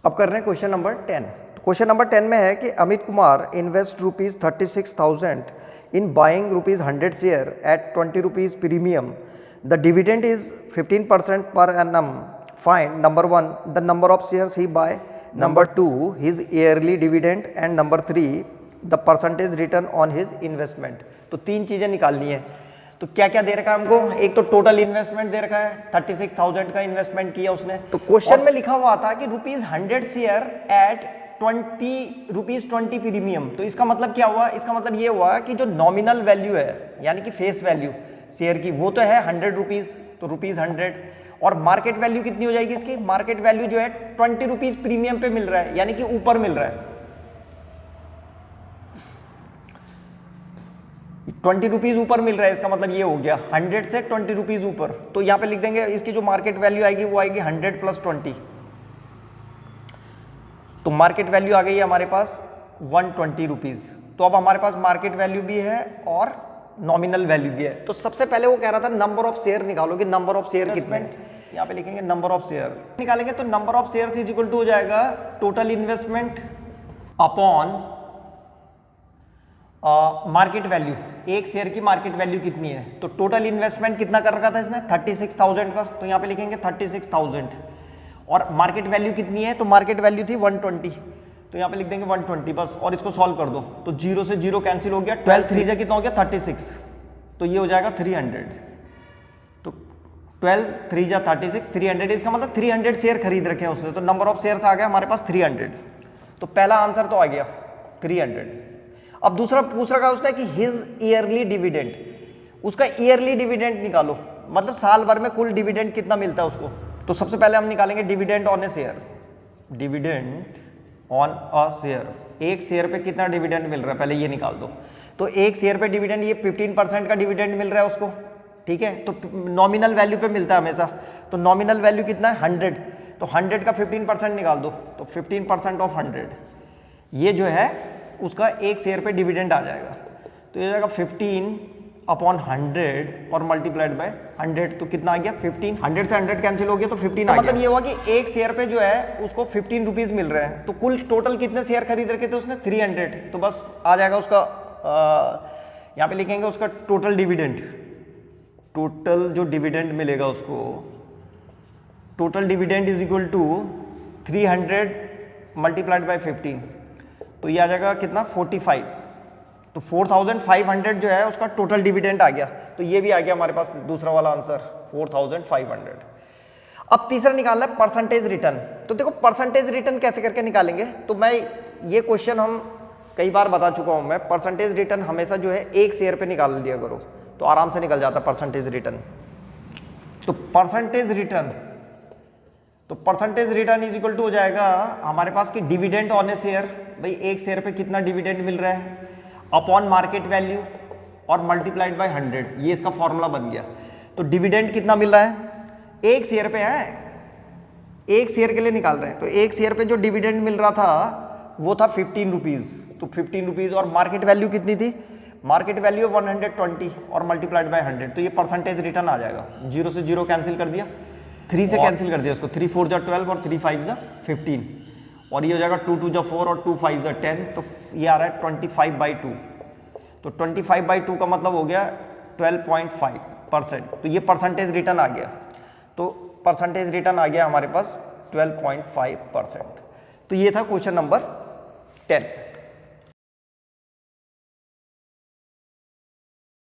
अब कर रहे हैं क्वेश्चन नंबर 10। क्वेश्चन नंबर 10 में है कि Amit Kumar invest ₹36,000 in buying ₹100 share at ₹20 premium. The dividend is 15% per annum. Find number 1 the number of shares he buy, number 2 his yearly dividend and number 3 the percentage return on his investment. तो तीन चीज़ें निकालनी है। तो क्या क्या दे रखा है हमको? एक तो टोटल इन्वेस्टमेंट दे रखा है, 36,000 का इन्वेस्टमेंट किया उसने। तो क्वेश्चन में लिखा हुआ था कि ₹100 शेयर एट ₹20 प्रीमियम। तो इसका मतलब क्या हुआ? इसका मतलब ये हुआ कि जो नॉमिनल वैल्यू है यानी कि फेस वैल्यू शेयर की वो तो है ₹100, तो ₹100 और मार्केट वैल्यू कितनी हो जाएगी इसकी? मार्केट वैल्यू जो है ₹20 प्रीमियम पे मिल रहा है यानी कि ऊपर मिल रहा है, ₹20 ऊपर मिल रहा है। इसका मतलब ये हो गया 100 से ₹20 ऊपर। तो यहाँ पे लिख देंगे इसकी जो मार्केट वैल्यू आएगी वो आएगी 100 + 20। तो मार्केट वैल्यू आ गई है हमारे पास ₹120। तो अब हमारे पास मार्केट वैल्यू भी है और नॉमिनल वैल्यू भी है। तो सबसे पहले वो कह रहा था नंबर ऑफ शेयर निकालो कि नंबर ऑफ शेयर कितने। यहाँ पे लिखेंगे नंबर ऑफ शेयर निकालेंगे तो number of share is equal to हो जाएगा total investment upon market value. एक शेयर की मार्केट वैल्यू कितनी है? तो टोटल इन्वेस्टमेंट कितना कर रखा था इसने? 36,000 का। तो यहाँ पे लिखेंगे 36,000 और मार्केट वैल्यू कितनी है? तो मार्केट वैल्यू थी 120। तो यहाँ पे लिख देंगे 120 बस और इसको सॉल्व कर दो। तो 0 से 0 कैंसिल हो गया, 12 3 से कितना हो गया? 36। तो ये हो जाएगा 300। तो 12 3 जा 36, 300। इसका मतलब 300 शेयर खरीद रखे हैं उसने। तो नंबर ऑफ शेयर्स आ गया हमारे पास 300। तो पहला आंसर तो आ गया 300। अब दूसरा पूछ रखा है उसने कि हिज ईयरली डिविडेंड, उसका ईयरली डिविडेंड निकालो, मतलब साल भर में कुल डिविडेंड कितना मिलता है उसको। तो सबसे पहले हम निकालेंगे dividend on A share. Dividend on a share, एक शेयर पे कितना डिविडेंड मिल रहा है पहले ये निकाल दो। तो एक शेयर पे डिविडेंड ये 15% का डिविडेंड मिल रहा है उसको, ठीक है। तो नॉमिनल वैल्यू पे मिलता है हमेशा। तो नॉमिनल वैल्यू कितना है? 100। तो 100 का 15% निकाल दो। तो 15% ऑफ 100 ये जो है उसका एक शेयर पे डिविडेंड आ जाएगा। तो ये जाएगा 15/100 और मल्टीप्लाइड बाय 100। तो कितना आ गया? 15। 100 से 100 कैंसिल हो गया तो 15 आ गया। मतलब ये हुआ कि एक शेयर पे जो है उसको ₹15 मिल रहे हैं। तो कुल टोटल कितने शेयर खरीद रखे थे उसने? 300। तो बस आ जाएगा उसका यहाँ पे लिखेंगे उसका टोटल डिविडेंड। टोटल जो डिविडेंड मिलेगा उसको, total dividend is equal to 300 multiplied by 15। तो ये आ जाएगा कितना? 45। तो 4500 जो है उसका टोटल डिविडेंड आ गया। तो ये भी आ गया हमारे पास दूसरा वाला आंसर 4500। अब तीसरा निकालना है परसेंटेज रिटर्न। तो देखो परसेंटेज रिटर्न कैसे करके निकालेंगे। तो मैं ये क्वेश्चन हम कई बार बता चुका हूं मैं। परसेंटेज रिटर्न हमेशा जो है एक शेयर पे निकाल दिया करो तो आराम से निकल जाता परसेंटेज रिटर्न। तो percentage return is equal to हो जाएगा हमारे पास कि डिविडेंड ऑन ए शेयर, भाई एक शेयर पे कितना डिविडेंड मिल रहा है, अपॉन मार्केट वैल्यू और मल्टीप्लाइड बाय 100। ये इसका फॉर्मूला बन गया। तो डिविडेंड कितना मिल रहा है? एक शेयर पे है, एक शेयर के लिए निकाल रहे हैं। तो एक शेयर पे जो डिविडेंड मिल रहा था वो था ₹15। तो ₹15 और मार्केट वैल्यू कितनी थी? मार्केट वैल्यू 120 और मल्टीप्लाइड बाय 100। तो ये परसेंटेज रिटर्न आ जाएगा। 0 से 0 कैंसिल कर दिया, 3 से कैंसिल कर दिया उसको। 3 4 जा 12 और 3 5 जा 15 और ये हो जाएगा 2 2 जा 4 और 2 5 जा 10। तो ये आ रहा है 25/2। तो 25/2 का मतलब हो गया 12.5%। तो ये परसेंटेज रिटर्न आ गया। तो परसेंटेज रिटर्न आ गया हमारे पास 12.5%। तो ये था क्वेश्चन नंबर 10।